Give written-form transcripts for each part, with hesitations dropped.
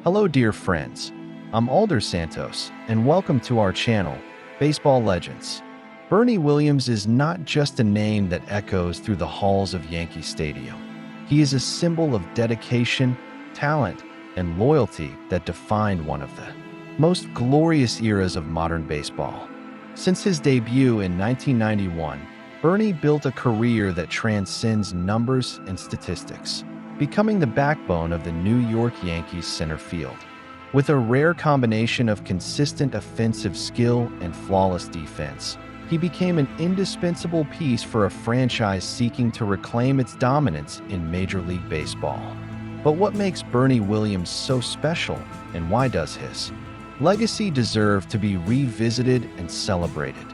Hello, dear friends. I'm Alder Santos, and welcome to our channel, Baseball Legends. Bernie Williams is not just a name that echoes through the halls of Yankee Stadium. He is a symbol of dedication, talent, and loyalty that defined one of the most glorious eras of modern baseball. Since his debut in 1991, Bernie built a career that transcends numbers and statistics, becoming the backbone of the New York Yankees center field. With a rare combination of consistent offensive skill and flawless defense, he became an indispensable piece for a franchise seeking to reclaim its dominance in Major League Baseball. But what makes Bernie Williams so special, and why does his legacy deserve to be revisited and celebrated?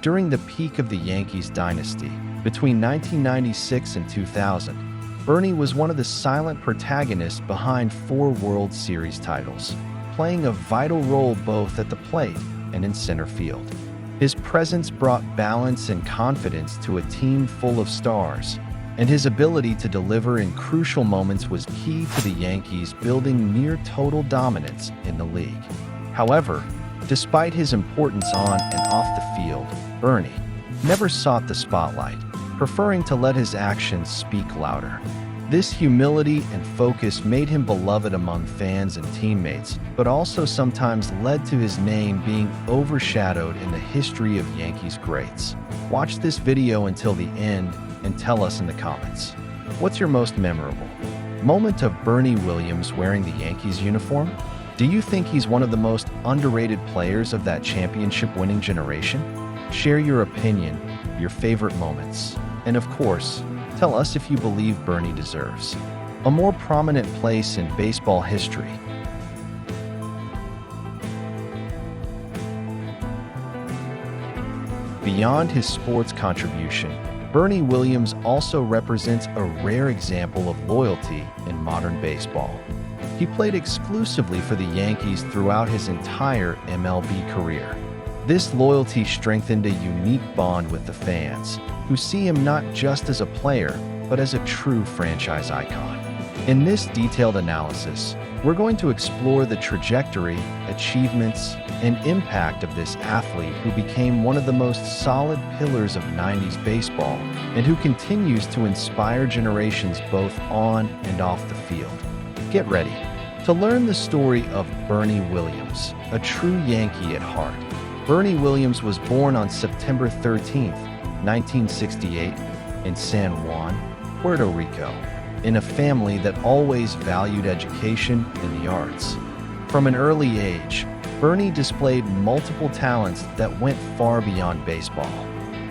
During the peak of the Yankees dynasty, between 1996 and 2000, Bernie was one of the silent protagonists behind 4 World Series titles, playing a vital role both at the plate and in center field. His presence brought balance and confidence to a team full of stars, and his ability to deliver in crucial moments was key to the Yankees building near-total dominance in the league. However, despite his importance on and off the field, Bernie never sought the spotlight, preferring to let his actions speak louder. This humility and focus made him beloved among fans and teammates, but also sometimes led to his name being overshadowed in the history of Yankees greats. Watch this video until the end and tell us in the comments, what's your most memorable moment of Bernie Williams wearing the Yankees uniform? Do you think he's one of the most underrated players of that championship-winning generation? Share your opinion, your favorite moments, and of course, tell us if you believe Bernie deserves a more prominent place in baseball history. Beyond his sports contribution, Bernie Williams also represents a rare example of loyalty in modern baseball. He played exclusively for the Yankees throughout his entire MLB career. This loyalty strengthened a unique bond with the fans, who see him not just as a player, but as a true franchise icon. In this detailed analysis, we're going to explore the trajectory, achievements, and impact of this athlete who became one of the most solid pillars of 90s baseball and who continues to inspire generations both on and off the field. Get ready to learn the story of Bernie Williams, a true Yankee at heart. Bernie Williams was born on September 13, 1968, in San Juan, Puerto Rico, in a family that always valued education and the arts. From an early age, Bernie displayed multiple talents that went far beyond baseball.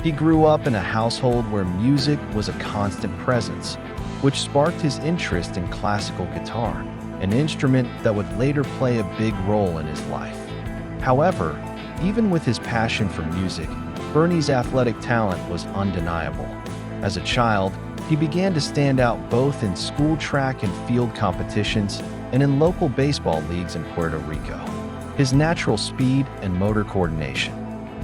He grew up in a household where music was a constant presence, which sparked his interest in classical guitar, an instrument that would later play a big role in his life. However, even with his passion for music, Bernie's athletic talent was undeniable. As a child, he began to stand out both in school track and field competitions and in local baseball leagues in Puerto Rico. His natural speed and motor coordination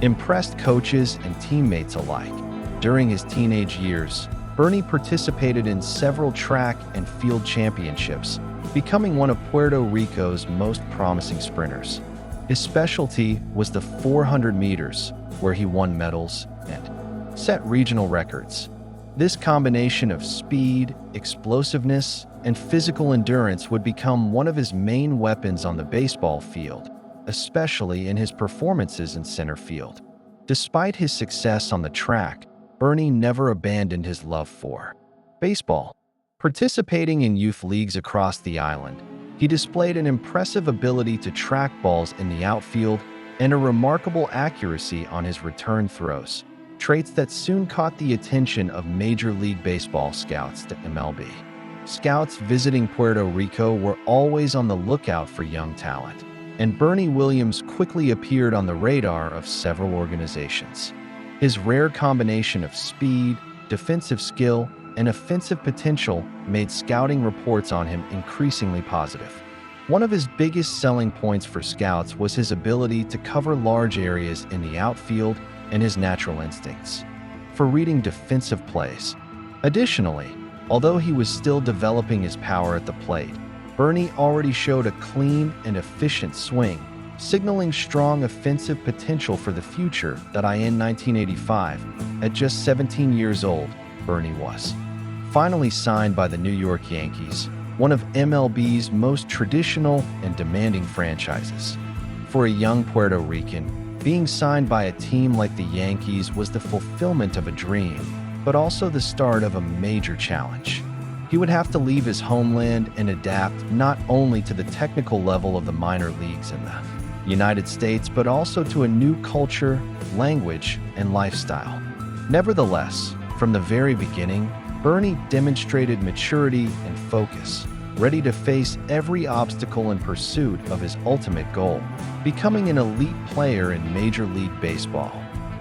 impressed coaches and teammates alike. During his teenage years, Bernie participated in several track and field championships, becoming one of Puerto Rico's most promising sprinters. His specialty was the 400 meters, where he won medals and set regional records. This combination of speed, explosiveness, and physical endurance would become one of his main weapons on the baseball field, especially in his performances in center field. Despite his success on the track, Bernie never abandoned his love for baseball. Participating in youth leagues across the island, he displayed an impressive ability to track balls in the outfield and a remarkable accuracy on his return throws, traits that soon caught the attention of Major League Baseball scouts to MLB. Scouts visiting Puerto Rico were always on the lookout for young talent, and Bernie Williams quickly appeared on the radar of several organizations. His rare combination of speed, defensive skill, and offensive potential made scouting reports on him increasingly positive. One of his biggest selling points for scouts was his ability to cover large areas in the outfield and his natural instincts for reading defensive plays. Additionally, although he was still developing his power at the plate, Bernie already showed a clean and efficient swing, signaling strong offensive potential for the future. In 1985, at just 17 years old, Bernie was finally signed by the New York Yankees, one of MLB's most traditional and demanding franchises. For a young Puerto Rican, being signed by a team like the Yankees was the fulfillment of a dream, but also the start of a major challenge. He would have to leave his homeland and adapt not only to the technical level of the minor leagues in the United States, but also to a new culture, language, and lifestyle. Nevertheless, from the very beginning, Bernie demonstrated maturity and focus, ready to face every obstacle in pursuit of his ultimate goal, becoming an elite player in Major League Baseball.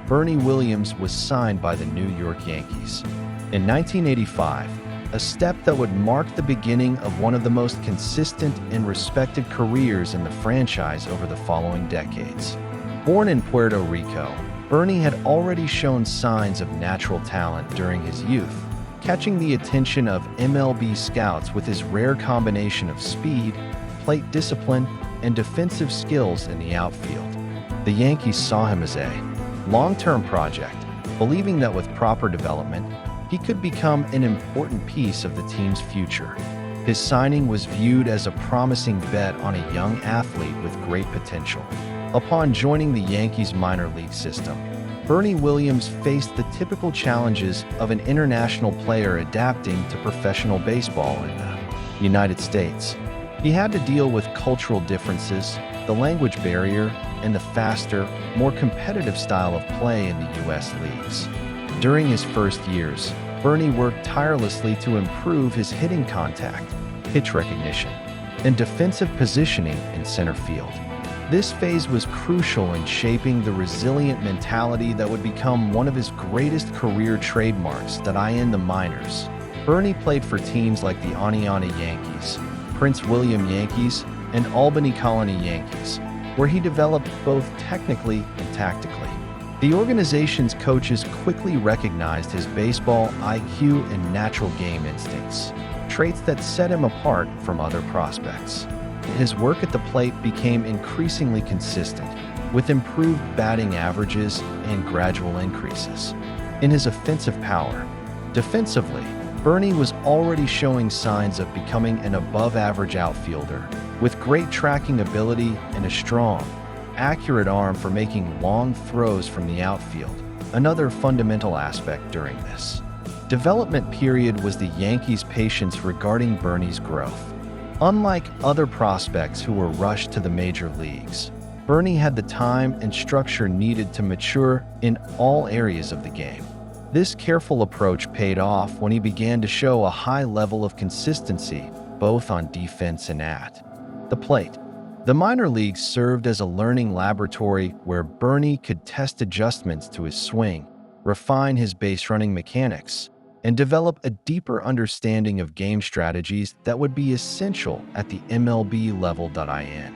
Bernie Williams was signed by the New York Yankees in 1985, a step that would mark the beginning of one of the most consistent and respected careers in the franchise over the following decades. Born in Puerto Rico, Bernie had already shown signs of natural talent during his youth, catching the attention of MLB scouts with his rare combination of speed, plate discipline, and defensive skills in the outfield. The Yankees saw him as a long-term project, believing that with proper development, he could become an important piece of the team's future. His signing was viewed as a promising bet on a young athlete with great potential. Upon joining the Yankees minor league system, Bernie Williams faced the typical challenges of an international player adapting to professional baseball in the United States. He had to deal with cultural differences, the language barrier, and the faster, more competitive style of play in the U.S. leagues. During his first years, Bernie worked tirelessly to improve his hitting contact, pitch recognition, and defensive positioning in center field. This phase was crucial in shaping the resilient mentality that would become one of his greatest career trademarks. In the minors, Bernie played for teams like the Oneonta Yankees, Prince William Yankees, and Albany Colony Yankees, where he developed both technically and tactically. The organization's coaches quickly recognized his baseball IQ and natural game instincts, traits that set him apart from other prospects. His work at the plate became increasingly consistent, with improved batting averages and gradual increases in his offensive power. Defensively, Bernie was already showing signs of becoming an above-average outfielder, with great tracking ability and a strong, accurate arm for making long throws from the outfield. Another fundamental aspect during this development period was the Yankees' patience regarding Bernie's growth. Unlike other prospects who were rushed to the major leagues, Bernie had the time and structure needed to mature in all areas of the game. This careful approach paid off when he began to show a high level of consistency, both on defense and at the plate. The minor leagues served as a learning laboratory where Bernie could test adjustments to his swing, refine his base running mechanics, and develop a deeper understanding of game strategies that would be essential at the MLB level. In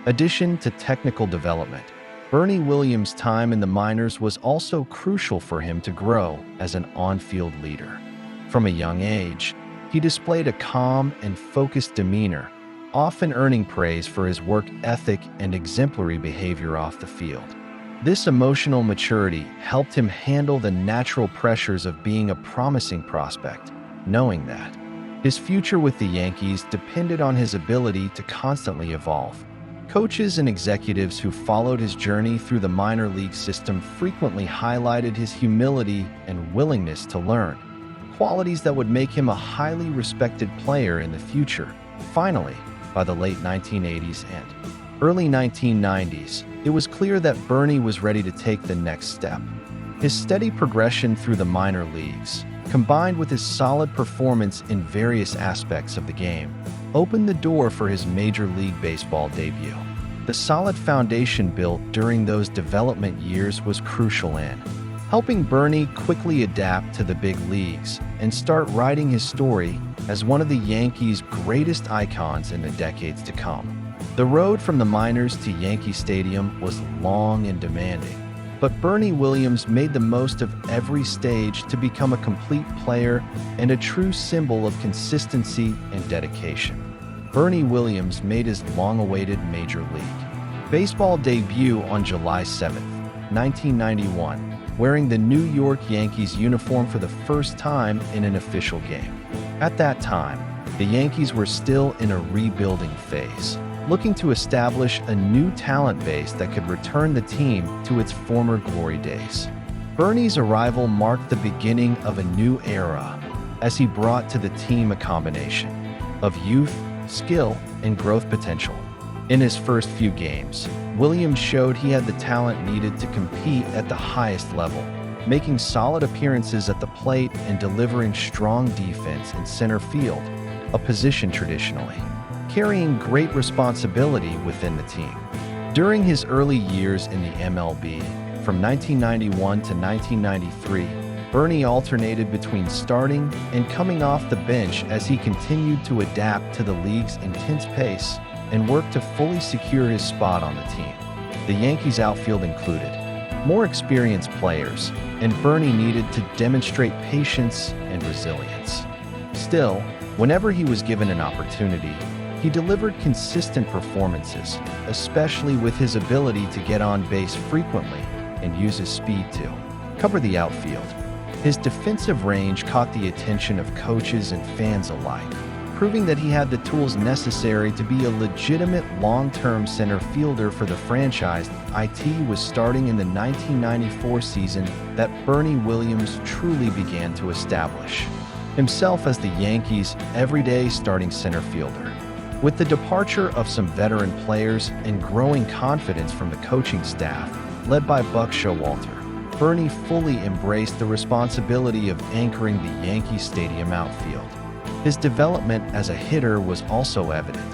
addition to technical development, Bernie Williams' time in the minors was also crucial for him to grow as an on-field leader. From a young age, he displayed a calm and focused demeanor, often earning praise for his work ethic and exemplary behavior off the field. This emotional maturity helped him handle the natural pressures of being a promising prospect, knowing that his future with the Yankees depended on his ability to constantly evolve. Coaches and executives who followed his journey through the minor league system frequently highlighted his humility and willingness to learn, qualities that would make him a highly respected player in the future. Finally, by the late 1980s and early 1990s, it was clear that Bernie was ready to take the next step. His steady progression through the minor leagues, combined with his solid performance in various aspects of the game, opened the door for his Major League Baseball debut. The solid foundation built during those development years was crucial in helping Bernie quickly adapt to the big leagues and start writing his story as one of the Yankees' greatest icons in the decades to come. The road from the minors to Yankee Stadium was long and demanding, but Bernie Williams made the most of every stage to become a complete player and a true symbol of consistency and dedication. Bernie Williams made his long-awaited Major League Baseball debut on July 7, 1991, wearing the New York Yankees uniform for the first time in an official game. At that time, the Yankees were still in a rebuilding phase, looking to establish a new talent base that could return the team to its former glory days. Bernie's arrival marked the beginning of a new era, as he brought to the team a combination of youth, skill, and growth potential. In his first few games, Williams showed he had the talent needed to compete at the highest level, making solid appearances at the plate and delivering strong defense in center field, a position traditionally carrying great responsibility within the team. During his early years in the MLB, from 1991 to 1993, Bernie alternated between starting and coming off the bench as he continued to adapt to the league's intense pace and worked to fully secure his spot on the team. The Yankees' outfield included more experienced players, and Bernie needed to demonstrate patience and resilience. Still, whenever he was given an opportunity, he delivered consistent performances, especially with his ability to get on base frequently and use his speed to cover the outfield. His defensive range caught the attention of coaches and fans alike, proving that he had the tools necessary to be a legitimate long-term center fielder for the franchise. It was starting in the 1994 season that Bernie Williams truly began to establish himself as the Yankees' everyday starting center fielder. With the departure of some veteran players and growing confidence from the coaching staff, led by Buck Showalter, Bernie fully embraced the responsibility of anchoring the Yankee Stadium outfield. His development as a hitter was also evident.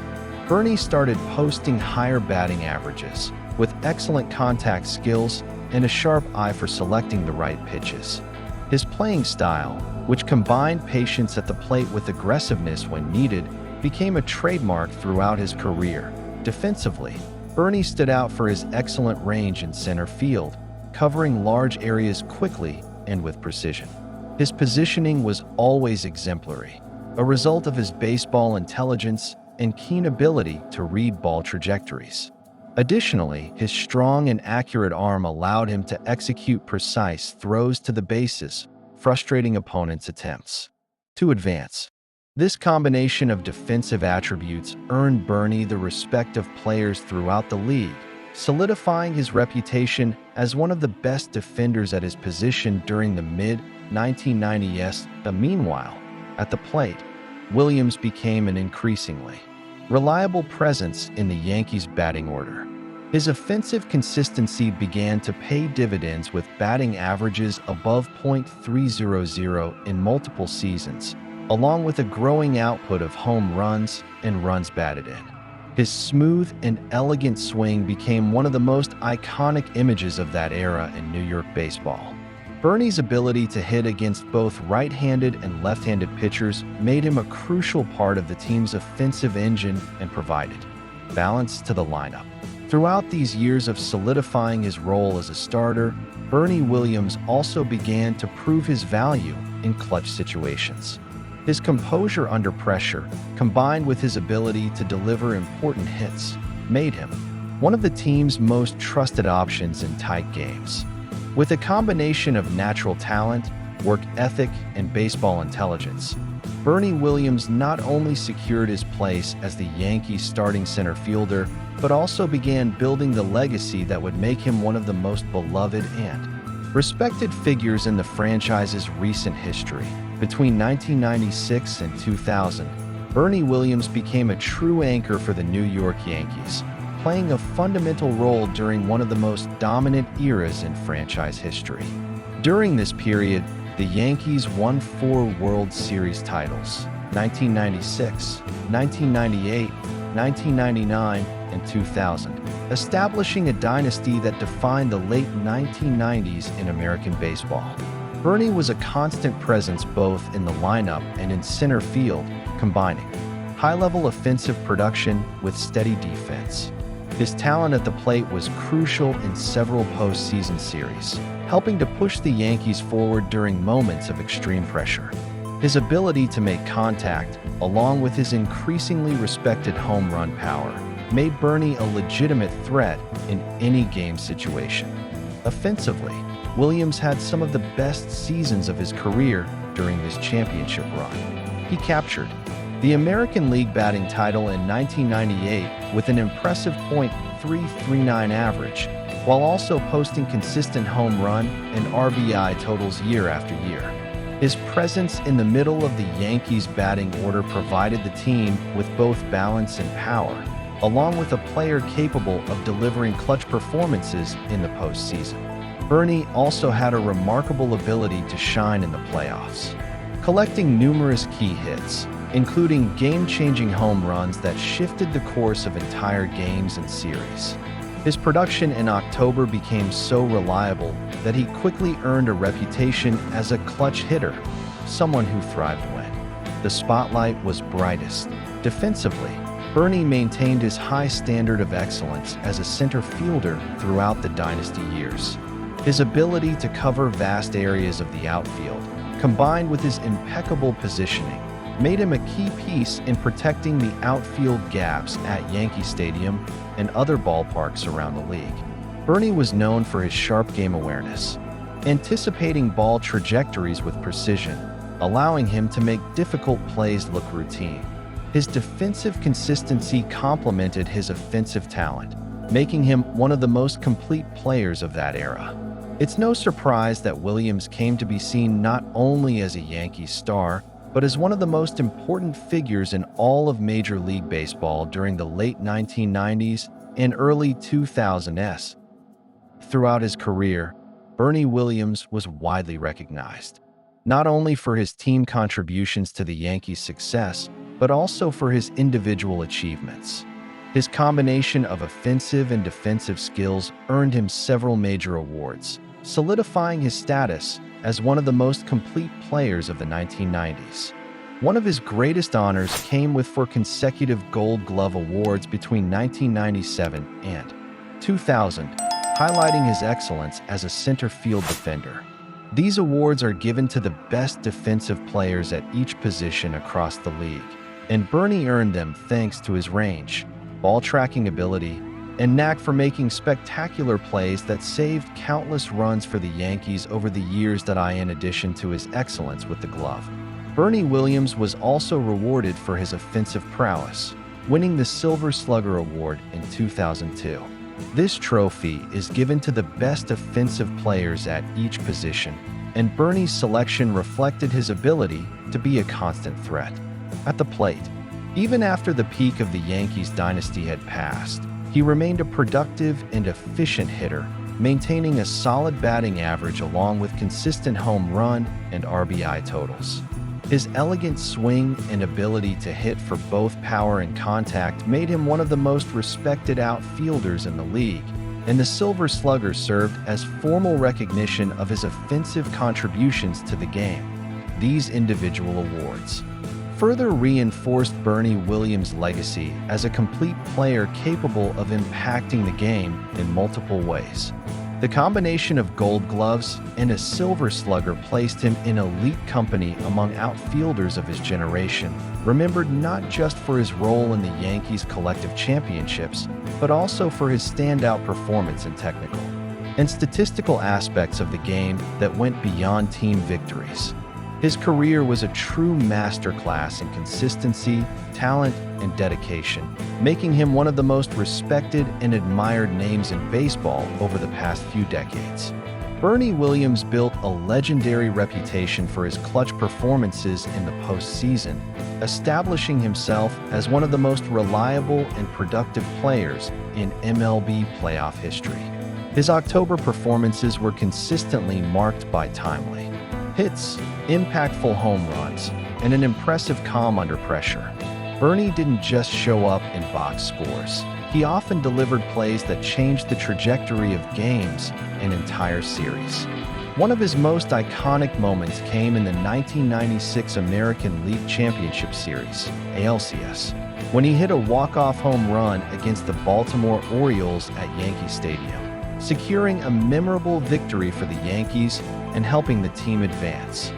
Bernie started posting higher batting averages, with excellent contact skills and a sharp eye for selecting the right pitches. His playing style, which combined patience at the plate with aggressiveness when needed, became a trademark throughout his career. Defensively, Bernie stood out for his excellent range in center field, covering large areas quickly and with precision. His positioning was always exemplary, a result of his baseball intelligence and keen ability to read ball trajectories. Additionally, his strong and accurate arm allowed him to execute precise throws to the bases, frustrating opponents' attempts to advance. This combination of defensive attributes earned Bernie the respect of players throughout the league, solidifying his reputation as one of the best defenders at his position during the mid-1990s. Meanwhile, at the plate, Williams became an increasingly reliable presence in the Yankees' batting order. His offensive consistency began to pay dividends with batting averages above .300 in multiple seasons, along with a growing output of home runs and runs batted in. His smooth and elegant swing became one of the most iconic images of that era in New York baseball. Bernie's ability to hit against both right-handed and left-handed pitchers made him a crucial part of the team's offensive engine and provided balance to the lineup. Throughout these years of solidifying his role as a starter, Bernie Williams also began to prove his value in clutch situations. His composure under pressure, combined with his ability to deliver important hits, made him one of the team's most trusted options in tight games. With a combination of natural talent, work ethic, and baseball intelligence, Bernie Williams not only secured his place as the Yankees' starting center fielder, but also began building the legacy that would make him one of the most beloved and respected figures in the franchise's recent history. Between 1996 and 2000, Bernie Williams became a true anchor for the New York Yankees, playing a fundamental role during one of the most dominant eras in franchise history. During this period, the Yankees won 4 World Series titles: 1996, 1998, 1999, and 2000, establishing a dynasty that defined the late 1990s in American baseball. Bernie was a constant presence both in the lineup and in center field, combining high-level offensive production with steady defense. His talent at the plate was crucial in several postseason series, helping to push the Yankees forward during moments of extreme pressure. His ability to make contact, along with his increasingly respected home run power, made Bernie a legitimate threat in any game situation. Offensively, Williams had some of the best seasons of his career during his championship run. He captured the American League batting title in 1998 with an impressive .339 average, while also posting consistent home run and RBI totals year after year. His presence in the middle of the Yankees' batting order provided the team with both balance and power, along with a player capable of delivering clutch performances in the postseason. Bernie also had a remarkable ability to shine in the playoffs, collecting numerous key hits, including game-changing home runs that shifted the course of entire games and series. His production in October became so reliable that he quickly earned a reputation as a clutch hitter, someone who thrived when the spotlight was brightest. Defensively, Bernie maintained his high standard of excellence as a center fielder throughout the dynasty years. His ability to cover vast areas of the outfield, combined with his impeccable positioning, made him a key piece in protecting the outfield gaps at Yankee Stadium and other ballparks around the league. Bernie was known for his sharp game awareness, anticipating ball trajectories with precision, allowing him to make difficult plays look routine. His defensive consistency complemented his offensive talent, making him one of the most complete players of that era. It's no surprise that Williams came to be seen not only as a Yankees star, but as one of the most important figures in all of Major League Baseball during the late 1990s and early 2000s. Throughout his career, Bernie Williams was widely recognized, not only for his team contributions to the Yankees' success, but also for his individual achievements. His combination of offensive and defensive skills earned him several major awards, solidifying his status as one of the most complete players of the 1990s. One of his greatest honors came with 4 consecutive Gold Glove awards between 1997 and 2000, highlighting his excellence as a center field defender. These awards are given to the best defensive players at each position across the league, and Bernie earned them thanks to his range, ball tracking ability, and knack for making spectacular plays that saved countless runs for the Yankees over the years. In addition to his excellence with the glove, Bernie Williams was also rewarded for his offensive prowess, winning the Silver Slugger Award in 2002. This trophy is given to the best offensive players at each position, and Bernie's selection reflected his ability to be a constant threat at the plate. Even after the peak of the Yankees dynasty had passed, he remained a productive and efficient hitter, maintaining a solid batting average along with consistent home run and RBI totals. His elegant swing and ability to hit for both power and contact made him one of the most respected outfielders in the league, and the Silver Slugger served as formal recognition of his offensive contributions to the game. These individual awards further reinforced Bernie Williams' legacy as a complete player capable of impacting the game in multiple ways. The combination of Gold Gloves and a Silver Slugger placed him in elite company among outfielders of his generation, remembered not just for his role in the Yankees' collective championships, but also for his standout performance in technical and statistical aspects of the game that went beyond team victories. His career was a true masterclass in consistency, talent, and dedication, making him one of the most respected and admired names in baseball over the past few decades. Bernie Williams built a legendary reputation for his clutch performances in the postseason, establishing himself as one of the most reliable and productive players in MLB playoff history. His October performances were consistently marked by timely hits, impactful home runs, and an impressive calm under pressure. Bernie didn't just show up in box scores. He often delivered plays that changed the trajectory of games and entire series. One of his most iconic moments came in the 1996 American League Championship Series, ALCS, when he hit a walk-off home run against the Baltimore Orioles at Yankee Stadium, securing a memorable victory for the Yankees and helping the team advance.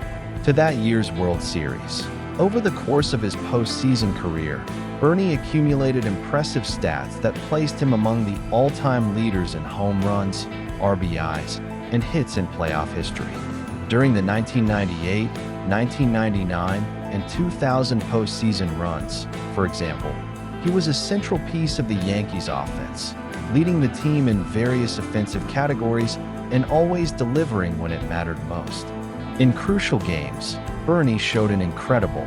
to that year's World Series. Over the course of his postseason career, Bernie accumulated impressive stats that placed him among the all-time leaders in home runs, RBIs, and hits in playoff history. During the 1998, 1999, and 2000 postseason runs, for example, he was a central piece of the Yankees offense, leading the team in various offensive categories and always delivering when it mattered most. In crucial games, Bernie showed an incredible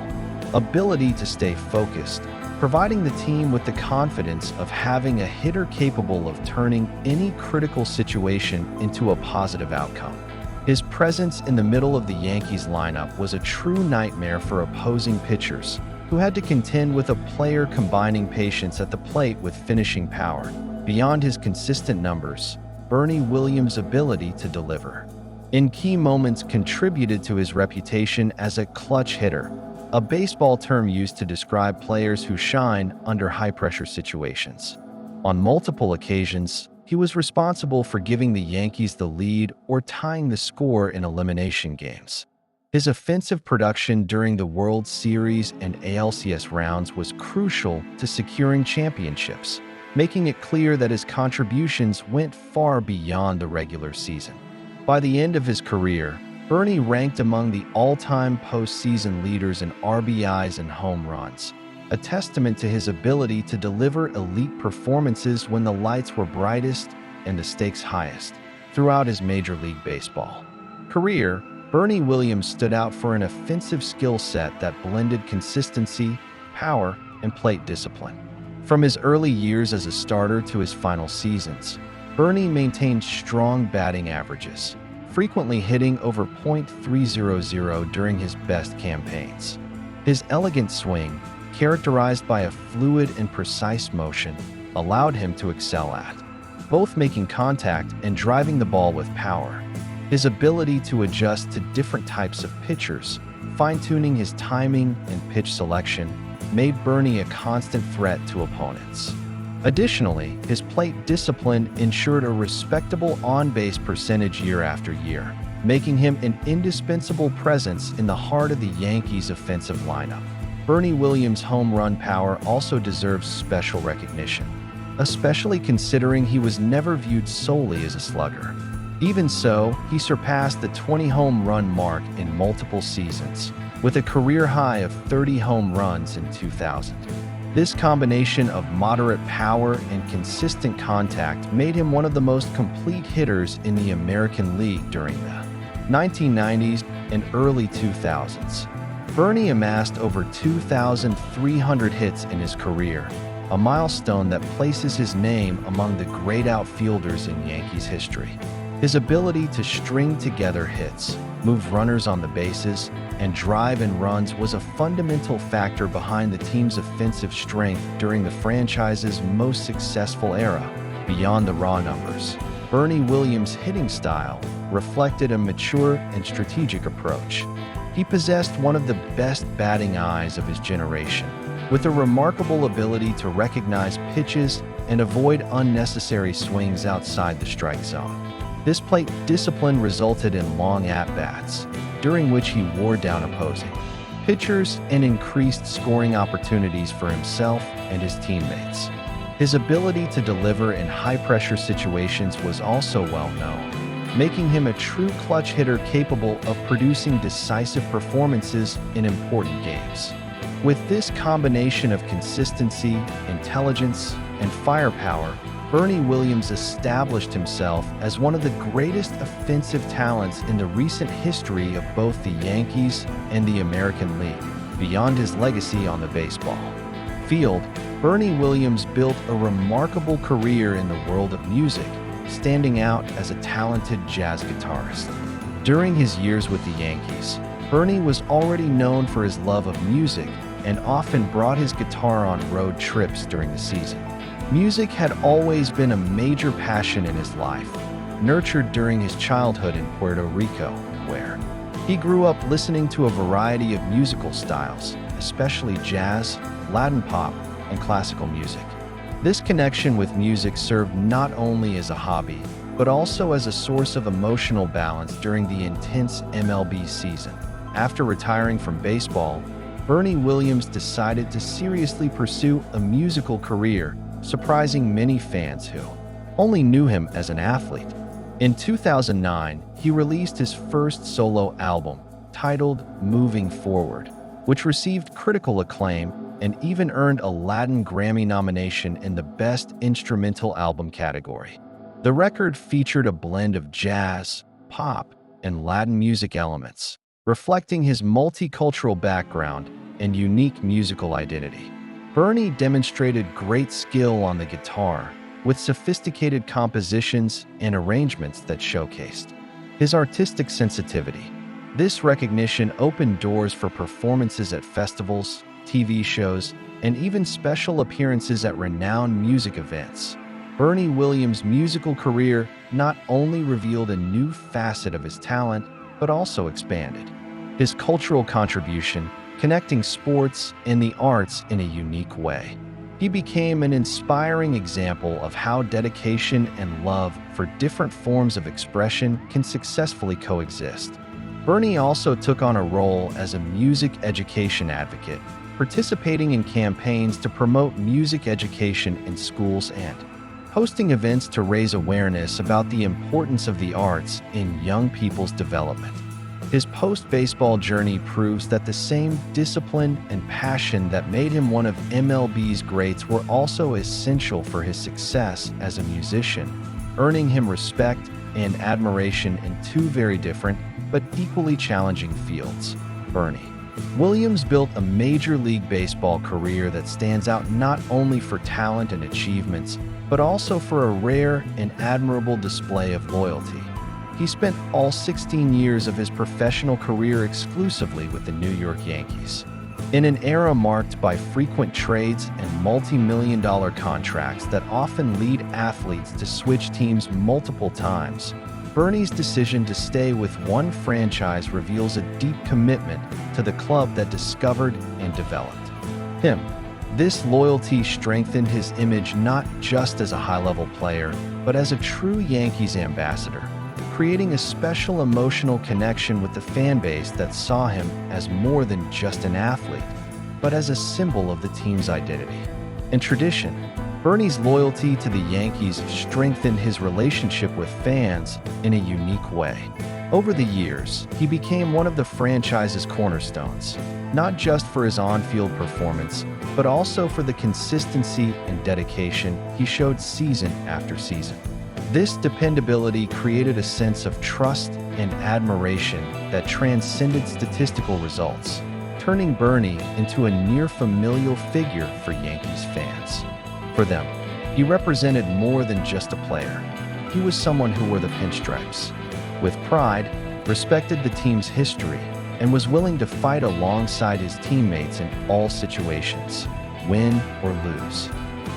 ability to stay focused, providing the team with the confidence of having a hitter capable of turning any critical situation into a positive outcome. His presence in the middle of the Yankees lineup was a true nightmare for opposing pitchers, who had to contend with a player combining patience at the plate with finishing power. Beyond his consistent numbers, Bernie Williams' ability to deliver in key moments contributed to his reputation as a clutch hitter, a baseball term used to describe players who shine under high-pressure situations. On multiple occasions, he was responsible for giving the Yankees the lead or tying the score in elimination games. His offensive production during the World Series and ALCS rounds was crucial to securing championships, making it clear that his contributions went far beyond the regular season. By the end of his career, Bernie ranked among the all-time postseason leaders in RBIs and home runs, a testament to his ability to deliver elite performances when the lights were brightest and the stakes highest. Throughout his Major League Baseball career, Bernie Williams stood out for an offensive skill set that blended consistency, power, and plate discipline. From his early years as a starter to his final seasons, Bernie maintained strong batting averages, frequently hitting over .300 during his best campaigns. His elegant swing, characterized by a fluid and precise motion, allowed him to excel at both making contact and driving the ball with power. His ability to adjust to different types of pitchers, fine-tuning his timing and pitch selection, made Bernie a constant threat to opponents. Additionally, his plate discipline ensured a respectable on-base percentage year after year, making him an indispensable presence in the heart of the Yankees' offensive lineup. Bernie Williams' home run power also deserves special recognition, especially considering he was never viewed solely as a slugger. Even so, he surpassed the 20 home run mark in multiple seasons, with a career high of 30 home runs in 2000. This combination of moderate power and consistent contact made him one of the most complete hitters in the American League during the 1990s and early 2000s. Bernie amassed over 2,300 hits in his career, a milestone that places his name among the great outfielders in Yankees history. His ability to string together hits, move runners on the bases, and drive in runs was a fundamental factor behind the team's offensive strength during the franchise's most successful era. Beyond the raw numbers, Bernie Williams' hitting style reflected a mature and strategic approach. He possessed one of the best batting eyes of his generation, with a remarkable ability to recognize pitches and avoid unnecessary swings outside the strike zone. This plate discipline resulted in long at-bats, during which he wore down opposing pitchers and increased scoring opportunities for himself and his teammates. His ability to deliver in high-pressure situations was also well known, making him a true clutch hitter capable of producing decisive performances in important games. With this combination of consistency, intelligence, and firepower, Bernie Williams established himself as one of the greatest offensive talents in the recent history of both the Yankees and the American League. Beyond his legacy on the baseball field, Bernie Williams built a remarkable career in the world of music, standing out as a talented jazz guitarist. During his years with the Yankees, Bernie was already known for his love of music and often brought his guitar on road trips during the season. Music had always been a major passion in his life, nurtured during his childhood in Puerto Rico, where he grew up listening to a variety of musical styles, especially jazz, Latin pop, and classical music. This connection with music served not only as a hobby, but also as a source of emotional balance during the intense MLB season. After retiring from baseball, Bernie Williams decided to seriously pursue a musical career, surprising many fans who only knew him as an athlete. In 2009, he released his first solo album, titled Moving Forward, which received critical acclaim and even earned a Latin Grammy nomination in the Best Instrumental Album category. The record featured a blend of jazz, pop, and Latin music elements, reflecting his multicultural background and unique musical identity. Bernie demonstrated great skill on the guitar, with sophisticated compositions and arrangements that showcased his artistic sensitivity. This recognition opened doors for performances at festivals, TV shows, and even special appearances at renowned music events. Bernie Williams' musical career not only revealed a new facet of his talent, but also expanded his cultural contribution, connecting sports and the arts in a unique way. He became an inspiring example of how dedication and love for different forms of expression can successfully coexist. Bernie also took on a role as a music education advocate, participating in campaigns to promote music education in schools and hosting events to raise awareness about the importance of the arts in young people's development. His post-baseball journey proves that the same discipline and passion that made him one of MLB's greats were also essential for his success as a musician, earning him respect and admiration in two very different but equally challenging fields. Bernie Williams built a Major League Baseball career that stands out not only for talent and achievements, but also for a rare and admirable display of loyalty. He spent all 16 years of his professional career exclusively with the New York Yankees. In an era marked by frequent trades and multi-million-dollar contracts that often lead athletes to switch teams multiple times, Bernie's decision to stay with one franchise reveals a deep commitment to the club that discovered and developed him. This loyalty strengthened his image not just as a high-level player, but as a true Yankees ambassador, creating a special emotional connection with the fan base that saw him as more than just an athlete, but as a symbol of the team's identity and tradition. Bernie's loyalty to the Yankees strengthened his relationship with fans in a unique way. Over the years, he became one of the franchise's cornerstones, not just for his on-field performance, but also for the consistency and dedication he showed season after season. This dependability created a sense of trust and admiration that transcended statistical results, turning Bernie into a near-familial figure for Yankees fans. For them, he represented more than just a player. He was someone who wore the pinstripes, with pride, respected the team's history, and was willing to fight alongside his teammates in all situations, win or lose.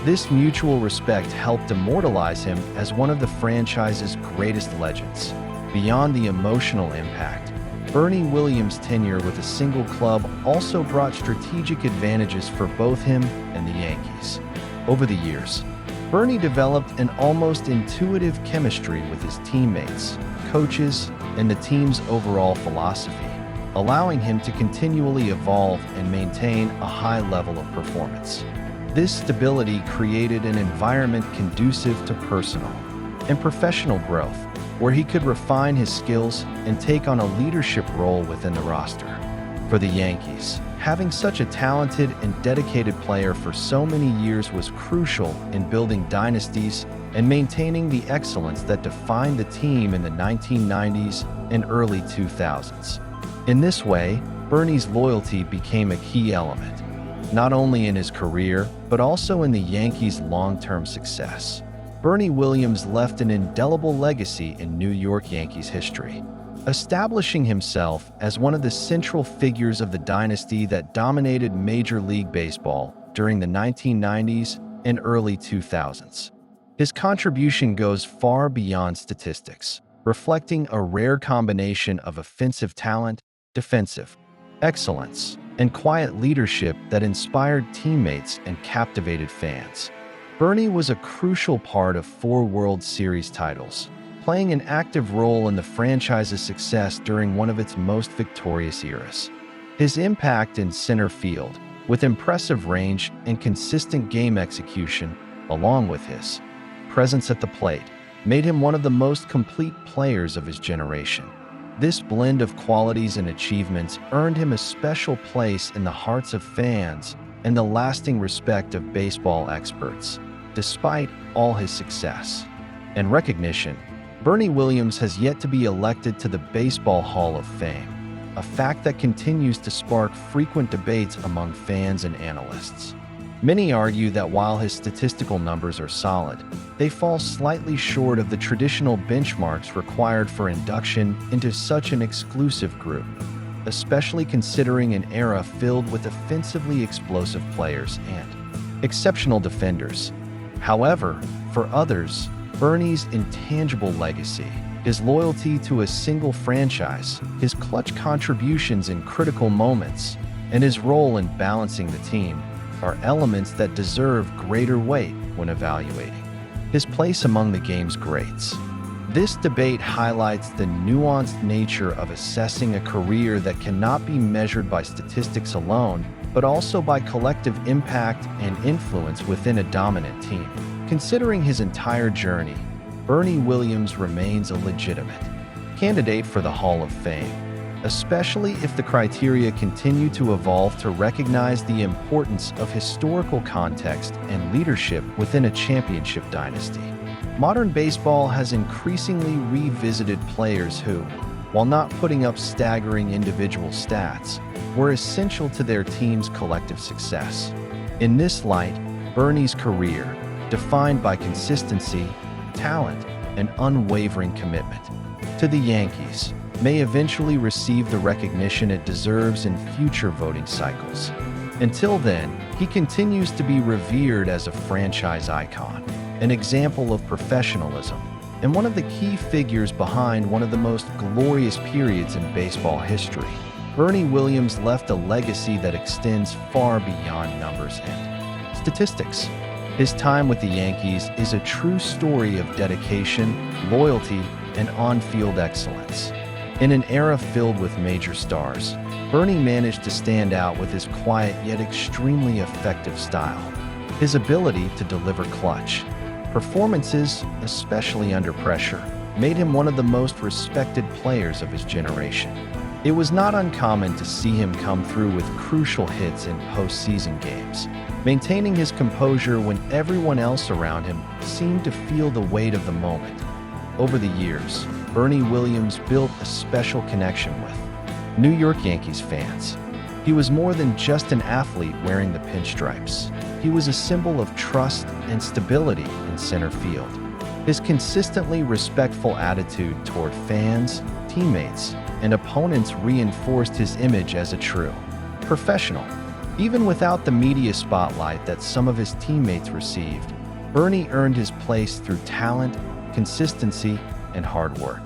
This mutual respect helped immortalize him as one of the franchise's greatest legends. Beyond the emotional impact, Bernie Williams' tenure with a single club also brought strategic advantages for both him and the Yankees. Over the years, Bernie developed an almost intuitive chemistry with his teammates, coaches, and the team's overall philosophy, allowing him to continually evolve and maintain a high level of performance. This stability created an environment conducive to personal and professional growth, where he could refine his skills and take on a leadership role within the roster. For the Yankees, having such a talented and dedicated player for so many years was crucial in building dynasties and maintaining the excellence that defined the team in the 1990s and early 2000s. In this way, Bernie's loyalty became a key element, not only in his career, but also in the Yankees' long-term success. Bernie Williams left an indelible legacy in New York Yankees history, establishing himself as one of the central figures of the dynasty that dominated Major League Baseball during the 1990s and early 2000s. His contribution goes far beyond statistics, reflecting a rare combination of offensive talent, defensive excellence, and quiet leadership that inspired teammates and captivated fans. Bernie was a crucial part of 4 World Series titles, playing an active role in the franchise's success during one of its most victorious eras. His impact in center field, with impressive range and consistent game execution, along with his presence at the plate, made him one of the most complete players of his generation. This blend of qualities and achievements earned him a special place in the hearts of fans and the lasting respect of baseball experts. Despite all his success and recognition, Bernie Williams has yet to be elected to the Baseball Hall of Fame, a fact that continues to spark frequent debates among fans and analysts. Many argue that while his statistical numbers are solid, they fall slightly short of the traditional benchmarks required for induction into such an exclusive group, especially considering an era filled with offensively explosive players and exceptional defenders. However, for others, Bernie's intangible legacy, his loyalty to a single franchise, his clutch contributions in critical moments, and his role in balancing the team are elements that deserve greater weight when evaluating his place among the game's greats. This debate highlights the nuanced nature of assessing a career that cannot be measured by statistics alone, but also by collective impact and influence within a dominant team. Considering his entire journey, Bernie Williams remains a legitimate candidate for the Hall of Fame, especially if the criteria continue to evolve to recognize the importance of historical context and leadership within a championship dynasty. Modern baseball has increasingly revisited players who, while not putting up staggering individual stats, were essential to their team's collective success. In this light, Bernie's career, defined by consistency, talent, and unwavering commitment to the Yankees, may eventually receive the recognition it deserves in future voting cycles. Until then, he continues to be revered as a franchise icon, an example of professionalism, and one of the key figures behind one of the most glorious periods in baseball history. Bernie Williams left a legacy that extends far beyond numbers and statistics. His time with the Yankees is a true story of dedication, loyalty, and on-field excellence. In an era filled with major stars, Bernie managed to stand out with his quiet yet extremely effective style. His ability to deliver clutch performances, especially under pressure, made him one of the most respected players of his generation. It was not uncommon to see him come through with crucial hits in postseason games, maintaining his composure when everyone else around him seemed to feel the weight of the moment. Over the years, Bernie Williams built a special connection with New York Yankees fans. He was more than just an athlete wearing the pinstripes. He was a symbol of trust and stability in center field. His consistently respectful attitude toward fans, teammates, and opponents reinforced his image as a true professional. Even without the media spotlight that some of his teammates received, Bernie earned his place through talent, consistency, and hard work.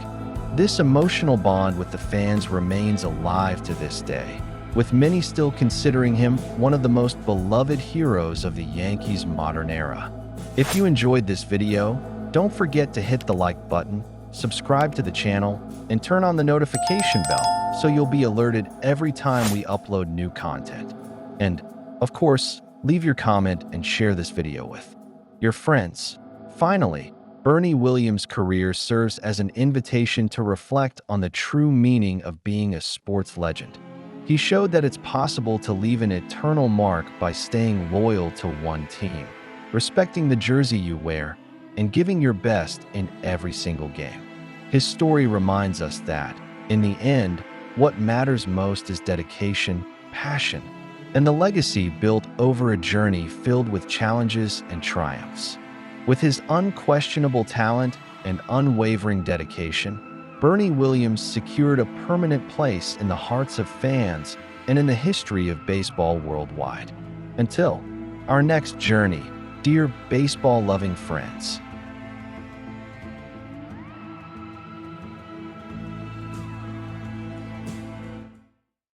This emotional bond with the fans remains alive to this day, with many still considering him one of the most beloved heroes of the Yankees' modern era. If you enjoyed this video, don't forget to hit the like button, subscribe to the channel, and turn on the notification bell so you'll be alerted every time we upload new content. And, of course, leave your comment and share this video with your friends. Finally, Bernie Williams' career serves as an invitation to reflect on the true meaning of being a sports legend. He showed that it's possible to leave an eternal mark by staying loyal to one team, respecting the jersey you wear, and giving your best in every single game. His story reminds us that, in the end, what matters most is dedication, passion, and the legacy built over a journey filled with challenges and triumphs. With his unquestionable talent and unwavering dedication, Bernie Williams secured a permanent place in the hearts of fans and in the history of baseball worldwide. Until our next journey, dear baseball-loving friends.